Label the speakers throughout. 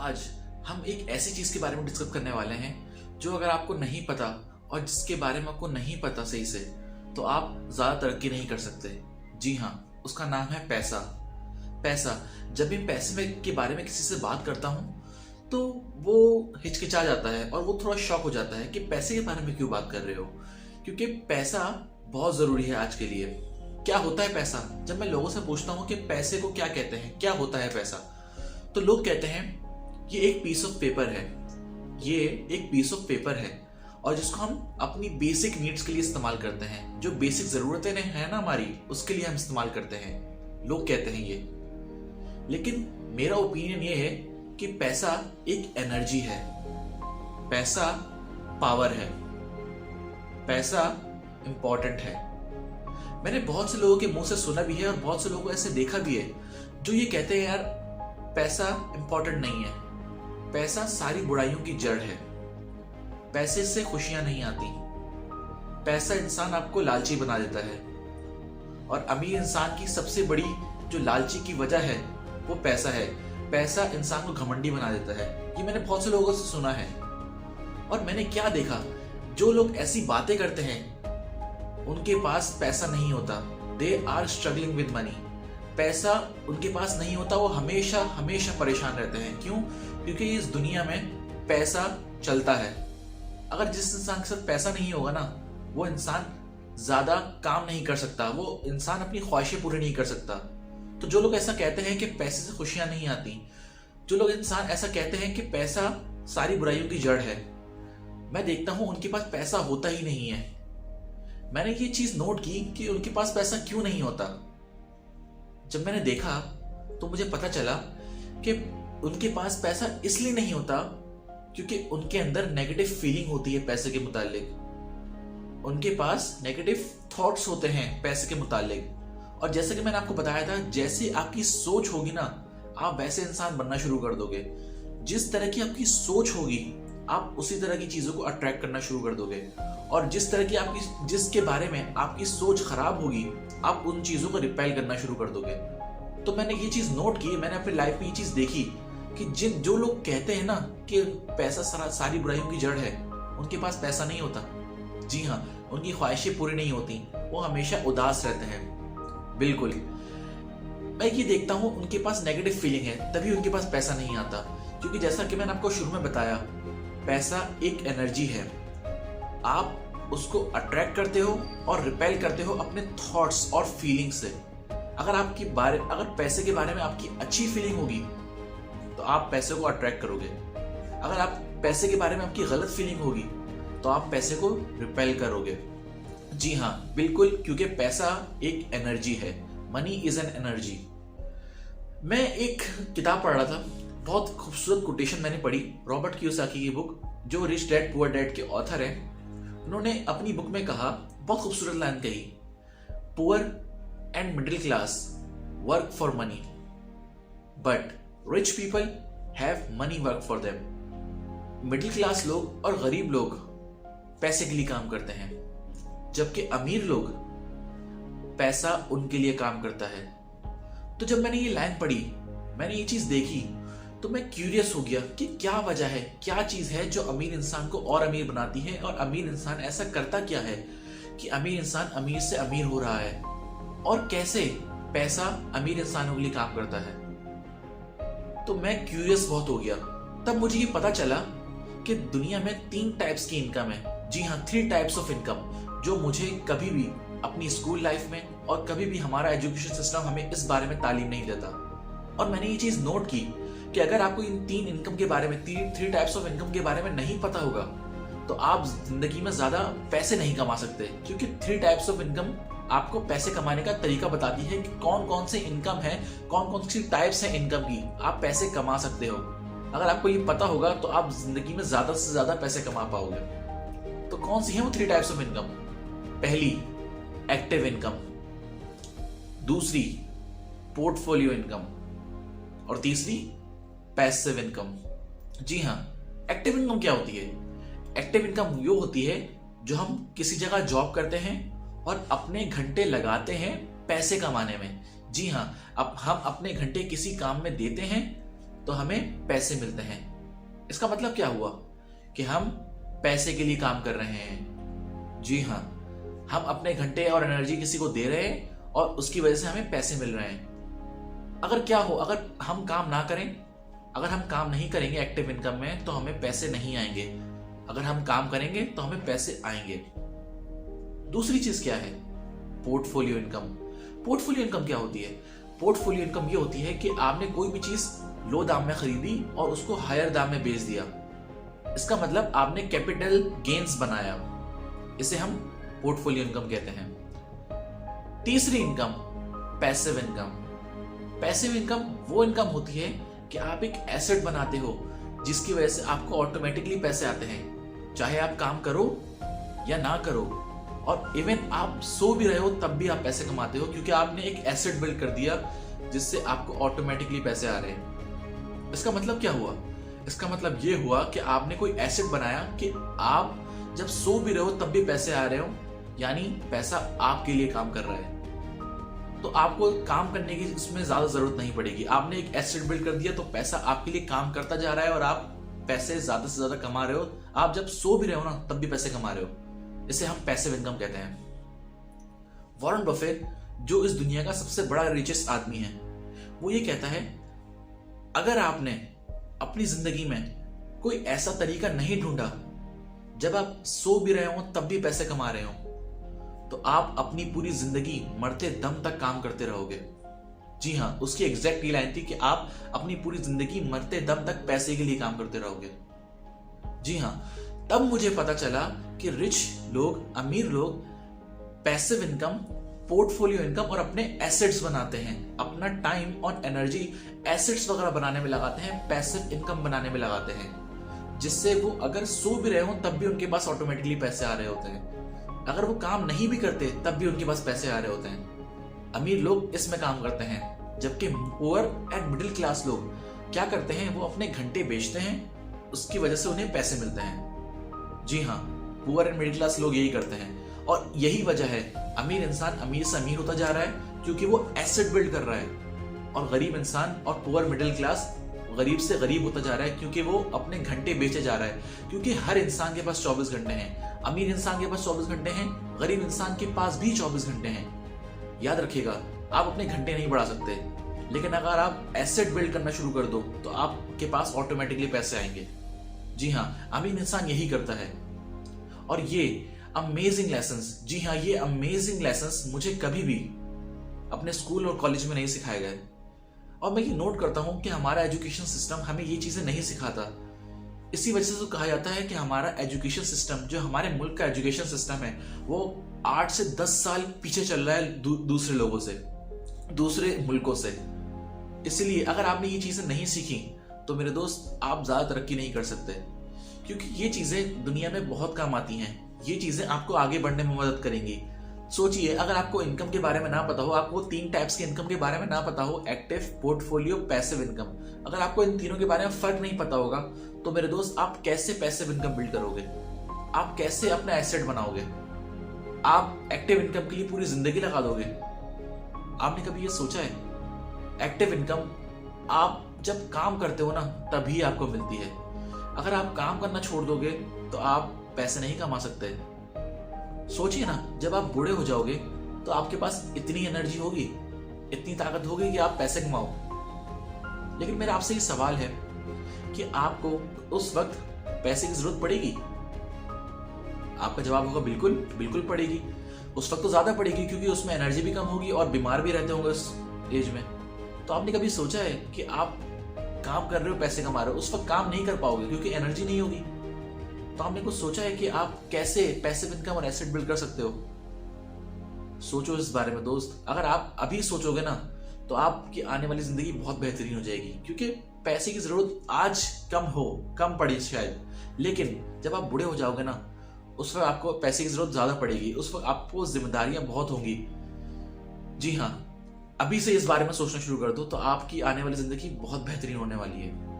Speaker 1: आज हम एक ऐसी चीज के बारे में डिस्कस करने वाले हैं जो अगर आपको नहीं पता और जिसके बारे में आपको नहीं पता सही से तो आप ज्यादा तरक्की नहीं कर सकते। जी हाँ, उसका नाम है पैसा। पैसा। जब भी पैसे के बारे में किसी से बात करता हूँ तो वो हिचकिचा जाता है और वो थोड़ा शॉक हो जाता है कि पैसे के बारे में क्यों बात कर रहे हो, क्योंकि पैसा बहुत जरूरी है आज के लिए। क्या होता है पैसा? जब मैं लोगों से पूछता हूँ कि पैसे को क्या कहते हैं, क्या होता है पैसा, तो लोग कहते हैं ये एक पीस ऑफ पेपर है। ये एक पीस ऑफ पेपर है और जिसको हम अपनी बेसिक नीड्स के लिए इस्तेमाल करते हैं, जो बेसिक जरूरतें हैं ना हमारी, उसके लिए हम इस्तेमाल करते हैं। लोग कहते हैं ये, लेकिन मेरा ओपिनियन ये है कि पैसा एक एनर्जी है, पैसा पावर है, पैसा इंपॉर्टेंट है। मैंने बहुत से लोगों के मुंह से सुना भी है और बहुत से लोगों को ऐसे देखा भी है जो ये कहते हैं यार पैसा इंपॉर्टेंट नहीं है, पैसा सारी बुराइयों की जड़ है, पैसे से खुशियां नहीं आती, पैसा इंसान आपको लालची बना देता है और अमीर इंसान की सबसे बड़ी जो लालची की वजह है वो पैसा है। पैसा इंसान को घमंडी बना देता है, ये मैंने बहुत से लोगों से सुना है। और मैंने क्या देखा, जो लोग ऐसी बातें करते हैं उनके पास पैसा नहीं होता, they are struggling with money. पैसा उनके पास नहीं होता, वो हमेशा हमेशा परेशान रहते हैं। क्यों? क्योंकि इस दुनिया में पैसा चलता है। अगर जिस इंसान के साथ पैसा नहीं होगा ना, वो इंसान ज्यादा काम नहीं कर सकता, वो इंसान अपनी ख्वाहिशें पूरी नहीं कर सकता। तो जो लोग ऐसा कहते हैं कि पैसे से खुशियां नहीं आती, जो लोग इंसान ऐसा कहते हैं कि पैसा सारी बुराइयों की जड़ है, मैं देखता हूं उनके पास पैसा होता ही नहीं है। मैंने ये चीज नोट की कि उनके पास पैसा क्यों नहीं होता। जब मैंने देखा तो मुझे पता चला कि उनके पास पैसा इसलिए नहीं होता क्योंकि उनके अंदर नेगेटिव फीलिंग होती है पैसे के मुतालिक। उनके पास नेगेटिव थॉट्स होते हैं पैसे के मुतालिक। और जैसे कि मैंने आपको बताया था, जैसे आपकी सोच होगी ना, आप वैसे इंसान बनना शुरू कर दोगे। जिस तरह की आपकी सोच होगी, आप उसी तरह की चीजों को अट्रैक्ट करना शुरू कर दोगे। और जिस तरह की आपकी जिसके बारे में आपकी सोच खराब होगी, आप उन चीजों को रिपेल करना शुरू कर दोगे। तो मैंने ये चीज नोट की, मैंने अपनी लाइफ में ये चीज देखी कि जो लोग कहते हैं ना कि पैसा सारी बुराइयों की जड़ है, उनके पास पैसा नहीं होता। जी हाँ, उनकी ख्वाहिशें पूरी नहीं होती, वो हमेशा उदास रहते हैं। बिल्कुल, मैं ये देखता हूँ उनके पास नेगेटिव फीलिंग है, तभी उनके पास पैसा नहीं आता। क्योंकि जैसा कि मैंने आपको शुरू में बताया, पैसा एक एनर्जी है। आप उसको अट्रैक्ट करते हो और रिपेल करते हो अपने थॉट्स और फीलिंग से। अगर पैसे के बारे में आपकी अच्छी फीलिंग होगी तो आप पैसे को अट्रैक्ट करोगे। अगर आप पैसे के बारे में आपकी गलत फीलिंग होगी तो आप पैसे को रिपेल करोगे। जी हाँ, बिल्कुल, क्योंकि पैसा एक एनर्जी है। Money is an energy. मैं एक किताब पढ़ रहा था, बहुत खूबसूरत कोटेशन मैंने पढ़ी, रॉबर्ट कियोसाकी की बुक, जो रिच डैड पुअर डैड के ऑथर हैं। उन्होंने अपनी बुक में कहा, बहुत खूबसूरत लाइन कही, poor and middle class work for money but rich people have money work for them. Middle class लोग और गरीब लोग पैसे के लिए काम करते हैं, जबकि अमीर लोग पैसा उनके लिए काम करता है। तो जब मैंने ये लाइन पढ़ी, मैंने ये चीज देखी, तो मैं क्यूरियस हो गया कि क्या वजह है, क्या चीज है जो अमीर इंसान को और अमीर बनाती है, और अमीर इंसान ऐसा करता क्या है कि अमीर इंसान अमीर से अमीर हो रहा है, और कैसे पैसा अमीर इंसानों के लिए काम करता है। तो मैं क्यूरियस बहुत हो गया। तब मुझे ये पता चला कि दुनिया में 3 टाइप्स की इनकम है। जी हाँ, 3 टाइप्स ऑफ इनकम, जो मुझे कभी भी अपनी स्कूल लाइफ में और कभी भी हमारा एजुकेशन सिस्टम हमें इस बारे में तालीम नहीं देता। और मैंने ये चीज नोट की कि अगर आपको इन 3 इनकम के बारे में, 3 टाइप्स ऑफ इनकम के बारे में नहीं पता होगा तो आप जिंदगी में ज्यादा पैसे नहीं कमा सकते। क्योंकि 3 टाइप्स ऑफ इनकम आपको पैसे कमाने का तरीका बताती है कि कौन कौन से इनकम है, कौन कौन सी टाइप्स है इनकम की, आप पैसे कमा सकते हो। अगर आपको ये पता होगा तो आप जिंदगी में ज्यादा से ज्यादा पैसे कमा पाओगे। तो कौन सी है वो 3 टाइप्स ऑफ इनकम? पहली, एक्टिव इनकम। दूसरी, पोर्टफोलियो इनकम। और तीसरी, पैसिव इनकम। जी हाँ, एक्टिव इनकम क्या होती है? एक्टिव इनकम वो होती है जो हम किसी जगह जॉब करते हैं और अपने घंटे लगाते हैं पैसे कमाने में। जी हाँ, अब हम अपने घंटे किसी काम में देते हैं तो हमें पैसे मिलते हैं। इसका मतलब क्या हुआ कि हम पैसे के लिए काम कर रहे हैं। जी हाँ, हम अपने घंटे और एनर्जी किसी को दे रहे हैं और उसकी वजह से हमें पैसे मिल रहे हैं। अगर हम काम ना करें, अगर हम काम नहीं करेंगे एक्टिव इनकम में, तो हमें पैसे नहीं आएंगे। अगर हम काम करेंगे तो हमें पैसे आएंगे। दूसरी चीज क्या है? Portfolio income. पोर्टफोलियो इनकम क्या होती है? पोर्टफोलियो इनकम ये होती है कि आपने कोई भी चीज लो दाम में खरीदी और उसको हायर दाम में बेच दिया। इसका मतलब आपने कैपिटल गेन्स बनाया। इसे हम पोर्टफोलियो इनकम कहते हैं। तीसरी income passive income. Passive income वो इनकम होती है कि आप एक एसेट बनाते हो जिसकी वजह से आपको ऑटोमेटिकली पैसे आते हैं, चाहे आप काम करो या ना करो। और इवन आप सो भी रहे हो तब भी आप पैसे कमाते हो, क्योंकि आपने एक एसेट बिल्ड कर दिया जिससे आपको ऑटोमेटिकली पैसे आ रहे हैं। इसका मतलब क्या हुआ? इसका मतलब ये हुआ कि आपने कोई एसेट बनाया कि आप जब सो भी रहे हो तब भी पैसे आ रहे हो, यानी पैसा आपके लिए काम कर रहा है। तो आपको काम करने की इसमें ज्यादा जरूरत नहीं पड़ेगी। आपने एक एसेट बिल्ड कर दिया तो पैसा आपके लिए काम करता जा रहा है और आप पैसे ज्यादा से ज्यादा कमा रहे हो। आप जब सो भी रहे हो ना तब भी पैसे कमा रहे हो। इसे हम पैसिव इनकम कहते हैं। वॉरेन बफेट, जो इस दुनिया का सबसे बड़ा रिचेस्ट आदमी है, वो ये कहता है, अगर आपने अपनी जिंदगी में कोई ऐसा तरीका नहीं ढूंढा जब आप सो भी रहे हो तब भी पैसे कमा रहे हो, तो आप अपनी पूरी जिंदगी मरते दम तक काम करते रहोगे। जी हाँ, उसकी एग्जैक्ट लाइन थी कि आप अपनी पूरी जिंदगी मरते दम तक पैसे के लिए काम करते रहोगे। जी हाँ, तब मुझे पता चला कि रिच लोग, अमीर लोग पैसिव इनकम, पोर्टफोलियो इनकम और अपने एसेट्स बनाते हैं। अपना टाइम और एनर्जी एसेट्स वगैरह बनाने में लगाते हैं, पैसिव इनकम बनाने में लगाते हैं, जिससे वो अगर सो भी रहे हो तब भी उनके पास ऑटोमेटिकली पैसे आ रहे होते हैं। अगर वो काम नहीं भी करते तब भी उनके पास पैसे आ रहे होते हैं। अमीर लोग इसमें काम करते हैं, जबकि पुअर एंड मिडिल क्लास लोग क्या करते हैं? वो अपने घंटे बेचते हैं, उसकी वजह से उन्हें पैसे मिलते हैं। जी हाँ, पुअर एंड मिडिल क्लास लोग यही करते हैं। और यही वजह है अमीर इंसान अमीर से अमीर होता जा रहा है, क्योंकि वो एसेट बिल्ड कर रहा है। और गरीब इंसान और पुअर मिडिल क्लास गरीब से गरीब होता जा रहा है, क्योंकि वो अपने घंटे बेचे जा रहा है। क्योंकि हर इंसान के पास 24 घंटे हैं। अमीर इंसान के पास 24 घंटे हैं, गरीब इंसान के पास भी 24 घंटे हैं। याद रखिएगा, आप अपने घंटे नहीं बढ़ा सकते, लेकिन अगर आप एसेट बिल्ड करना शुरू कर दो तो आपके पास ऑटोमेटिकली पैसे आएंगे। जी हाँ, अमीर इंसान यही करता है। और ये अमेजिंग लेसन्स, जी हाँ, ये अमेजिंग लेसन्स मुझे कभी भी अपने स्कूल और कॉलेज में नहीं सिखाए गए। और मैं ये नोट करता हूं कि हमारा एजुकेशन सिस्टम हमें ये चीजें नहीं सिखाता। इसी वजह से तो कहा जाता है कि हमारा एजुकेशन सिस्टम, जो हमारे मुल्क का एजुकेशन सिस्टम है, वो 8 से 10 साल पीछे चल रहा है दूसरे लोगों से, दूसरे मुल्कों से। इसलिए अगर आपने ये चीजें नहीं सीखी तो मेरे दोस्त, आप ज्यादा तरक्की नहीं कर सकते, क्योंकि ये चीजें दुनिया में बहुत काम आती हैं। ये चीजें आपको आगे बढ़ने में मदद करेंगी। सोचिए, अगर आपको इनकम के बारे में ना पता हो, आपको 3 टाइप्स के इनकम के बारे में ना पता हो, एक्टिव, पोर्टफोलियो, पैसिव इनकम, अगर आपको इन तीनों के बारे में फर्क नहीं पता होगा, तो मेरे दोस्त आप कैसे पैसिव इनकम बिल्ड करोगे? आप कैसे अपना एसेट बनाओगे? आप एक्टिव इनकम के लिए पूरी जिंदगी लगा दोगे? आपने कभी ये सोचा है? एक्टिव इनकम आप जब काम करते हो ना तभी आपको मिलती है। अगर आप काम करना छोड़ दोगे तो आप पैसे नहीं कमा सकते। सोचिए ना, जब आप बूढ़े हो जाओगे तो आपके पास इतनी एनर्जी होगी, इतनी ताकत होगी कि आप पैसे कमाओ। लेकिन मेरा आपसे ये सवाल है कि आपको उस वक्त पैसे की जरूरत पड़ेगी? आपका जवाब होगा बिल्कुल, बिल्कुल पड़ेगी। उस वक्त तो ज्यादा पड़ेगी, क्योंकि उसमें एनर्जी भी कम होगी और बीमार भी रहते होंगे उस एज में। तो आपने कभी सोचा है कि आप काम कर रहे हो, पैसे कमा रहे हो, उस वक्त काम नहीं कर पाओगे क्योंकि एनर्जी नहीं होगी? तो आपने कुछ सोचा है कि आप कैसे पैसिव इनकम और एसेट बिल्ड कर सकते हो? सोचो इस बारे में दोस्त। अगर आप अभी सोचोगे ना तो आपकी आने वाली जिंदगी बहुत बेहतरीन हो जाएगी, क्योंकि पैसे की जरूरत आज कम पड़ी शायद, लेकिन जब आप बूढ़े हो जाओगे ना उस वक्त आपको पैसे की जरूरत ज्यादा पड़ेगी। उस वक्त आपको जिम्मेदारियां बहुत होंगी। जी हाँ, अभी से इस बारे में सोचना शुरू कर दो तो आपकी आने वाली जिंदगी बहुत बेहतरीन होने वाली है।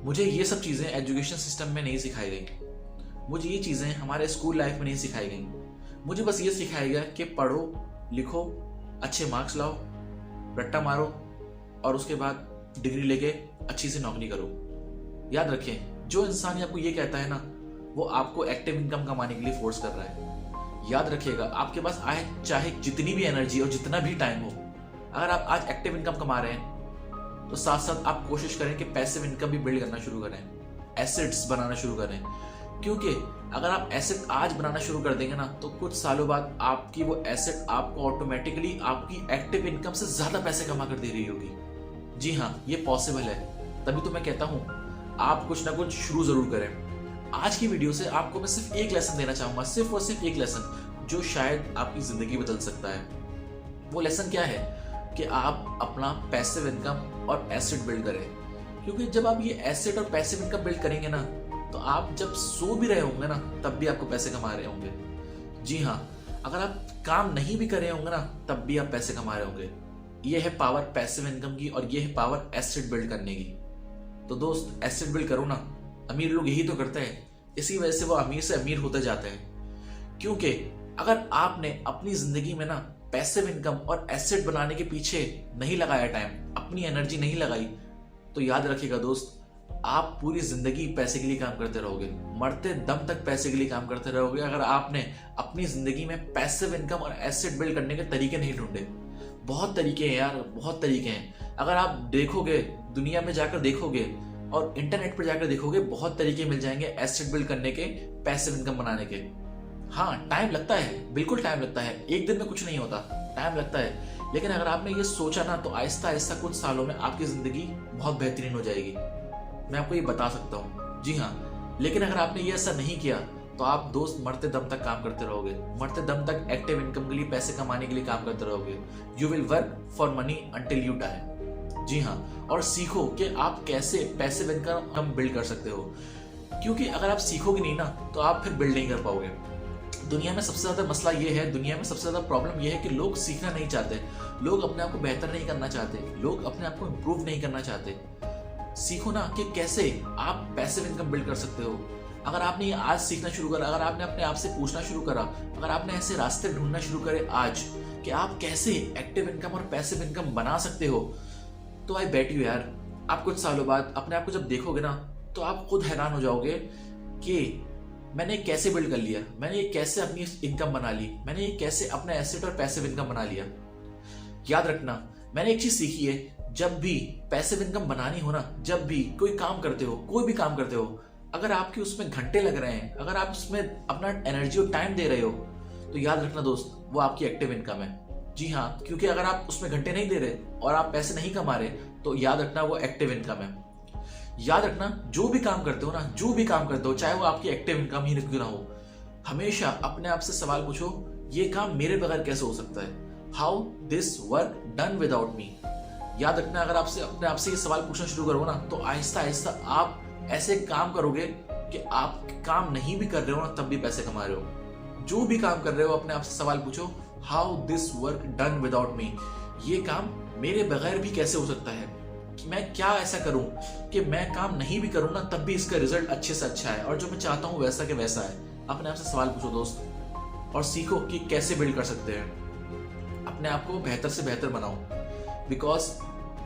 Speaker 1: मुझे ये सब चीजें एजुकेशन सिस्टम में नहीं सिखाई गई। मुझे ये चीजें हमारे स्कूल लाइफ में नहीं सिखाई गई। मुझे बस ये सिखाया गया कि पढ़ो, लिखो, अच्छे मार्क्स लाओ, रट्टा मारो और उसके बाद डिग्री लेके अच्छी सी नौकरी करो। याद रखें, जो इंसान आपको ये कहता है ना, वो आपको एक्टिव इनकम कमाने के लिए फोर्स कर रहा है। याद रखिएगा, आपके पास आए चाहे जितनी भी एनर्जी और जितना भी टाइम हो, अगर आप आज एक्टिव इनकम कमा रहे हैं तो साथ साथ आप कोशिश करें कि पैसिव इनकम भी बिल्ड करना शुरू करें, एसेट्स बनाना शुरू करें। क्योंकि अगर आप एसेट आज बनाना शुरू कर देंगे ना, तो कुछ सालों बाद आपकी वो एसेट आपको ऑटोमेटिकली आपकी एक्टिव इनकम से ज्यादा पैसे कमा कर दे रही होगी। जी हाँ, ये पॉसिबल है। तभी तो मैं कहता हूँ आप कुछ ना कुछ शुरू जरूर करें। आज की वीडियो से आपको मैं सिर्फ एक लेसन देना चाहूंगा, सिर्फ और सिर्फ एक लेसन, जो शायद आपकी जिंदगी बदल सकता है। वो लेसन क्या है कि आप अपना पैसिव इनकम और एसेट बिल्ड करें। क्योंकि जब आप ये एसेट और पैसिव इनकम बिल्ड करेंगे ना, तो आप जब सो भी रहे होंगे ना, तब भी आपको पैसे कमा रहे होंगे। जी हाँ, अगर आप काम नहीं भी कर रहे होंगे ना, तब भी आप पैसे कमा रहे होंगे। ये है पावर पैसिव इनकम की, और ये है पावर एसेट बिल्ड करने की। तो दोस्त, एसेट बिल्ड करो ना। अमीर लोग यही तो करते हैं, इसी वजह से वो अमीर से अमीर होते जाते हैं। क्योंकि अगर आपने अपनी जिंदगी में ना पैसिव इनकम और एसेट बनाने के पीछे नहीं लगाया टाइम, अपनी एनर्जी नहीं लगाई, तो याद रखिएगा दोस्त, आप पूरी जिंदगी पैसे के लिए काम करते रहोगे, मरते दम तक पैसे के लिए काम करते रहोगे, अगर आपने अपनी जिंदगी में पैसिव इनकम और एसेट बिल्ड करने के तरीके नहीं ढूंढे। बहुत तरीके हैं यार, बहुत तरीके हैं। अगर आप देखोगे, दुनिया में जाकर देखोगे और इंटरनेट पर जाकर देखोगे, बहुत तरीके मिल जाएंगे एसेट बिल्ड करने के, पैसिव इनकम बनाने के। हाँ, टाइम लगता है, बिल्कुल टाइम लगता है, एक दिन में कुछ नहीं होता, टाइम लगता है। लेकिन अगर आपने ये सोचा ना, तो आहिस्ता आहिस्ता कुछ सालों में आपकी जिंदगी बहुत बेहतरीन हो जाएगी। मैं आपको ये बता सकता हूँ। जी हाँ, लेकिन अगर आपने ये ऐसा नहीं किया, तो आप दोस्त मरते दम तक काम करते रहोगे, मरते दम तक एक्टिव इनकम के लिए, पैसे कमाने के लिए काम करते रहोगे। You will work for money until you die. जी हाँ, और सीखो कि आप कैसे पैसिव इनकम बिल्ड कर सकते हो। क्योंकि अगर आप सीखोगे नहीं ना, तो आप फिर बिल्ड नहीं कर पाओगे। दुनिया में सबसे ज्यादा मसला ये है, दुनिया में सबसे ज्यादा प्रॉब्लम ये है कि लोग सीखना नहीं चाहते, लोग अपने आप को बेहतर नहीं करना चाहते, लोग अपने आप को इम्प्रूव नहीं करना चाहते। सीखो ना कि कैसे आप पैसिव इनकम बिल्ड कर सकते हो। अगर आपने ये आज सीखना शुरू करा, अगर आपने अपने आप से पूछना शुरू करा, अगर आपने ऐसे रास्ते ढूंढना शुरू करे आज कि आप कैसे एक्टिव इनकम और पैसिव इनकम बना सकते हो, तो आई बेट यू यार, आप कुछ सालों बाद अपने आप को जब देखोगे ना, तो आप खुद हैरान हो जाओगे कि मैंने कैसे बिल्ड कर लिया, मैंने ये कैसे अपनी इनकम बना ली, मैंने ये कैसे अपना एसेट और पैसिव इनकम बना लिया। याद रखना, मैंने एक चीज सीखी है, जब भी पैसिव इनकम बनानी हो ना, जब भी कोई काम करते हो, कोई भी काम करते हो, अगर आपके उसमें घंटे लग रहे हैं, अगर आप उसमें अपना एनर्जी और टाइम दे रहे हो, तो याद रखना दोस्त, वो आपकी एक्टिव इनकम है। जी हाँ, क्योंकि अगर आप उसमें घंटे नहीं दे रहे और आप पैसे नहीं कमा रहे, तो याद रखना वो एक्टिव इनकम है। याद रखना, जो भी काम करते हो ना, जो भी काम करते हो, चाहे वो आपकी एक्टिव इनकम ही क्यों ना हो, हमेशा अपने आप से सवाल पूछो, ये काम मेरे बगैर कैसे हो सकता है? How this work done without me? याद रखना, अगर आपसे अपने आप से ये सवाल पूछना शुरू करोगे ना, तो आहिस्ता आहिस्ता आप ऐसे काम करोगे कि आप काम नहीं भी कर रहे हो ना, तब भी पैसे कमा रहे हो। जो भी काम कर रहे हो, अपने आप से सवाल पूछो, how this work done without me? ये काम मेरे बगैर भी कैसे हो सकता है? कि मैं क्या ऐसा करूं कि मैं काम नहीं भी करूं ना, तब भी इसका रिजल्ट अच्छे से अच्छा है, और जो मैं चाहता हूं वैसा के वैसा है। अपने आप से सवाल पूछो दोस्त, और सीखो कि कैसे बिल्ड कर सकते हैं। अपने आप को बेहतर से बेहतर बनाओ। बिकॉज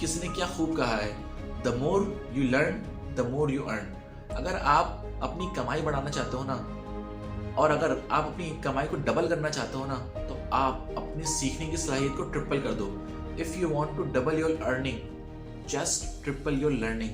Speaker 1: किसी ने क्या खूब कहा है, the more you learn the more you earn. अगर आप अपनी कमाई बढ़ाना चाहते हो ना, और अगर आप अपनी कमाई को डबल करना चाहते हो ना, तो आप अपनी सीखने की सलाहियत को ट्रिपल कर दो। If you want to double your earning, just triple your learning.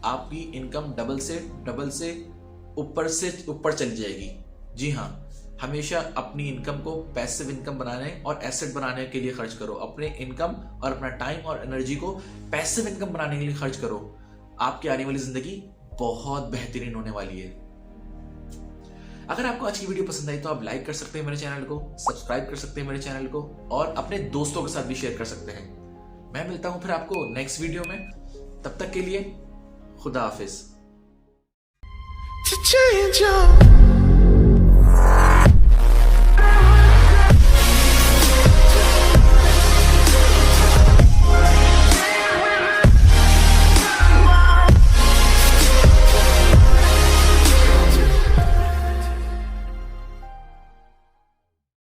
Speaker 1: आपकी इनकम डबल से ऊपर चली जाएगी। जी हाँ, हमेशा अपनी इनकम को पैसिव इनकम बनाने और एसेट बनाने के लिए खर्च करो। अपने इनकम और अपना टाइम और एनर्जी को पैसिव इनकम बनाने के लिए खर्च करो। आपकी आने वाली जिंदगी बहुत बेहतरीन होने वाली है। अगर आपको आज की वीडियो पसंद आई, तो आप लाइक कर सकते हैं मेरे चैनल को, सब्सक्राइब कर सकते हैं मेरे चैनल को, और अपने दोस्तों के साथ भी शेयर कर सकते हैं। मैं मिलता हूं फिर आपको नेक्स्ट वीडियो में। तब तक के लिए खुदा हाफिज।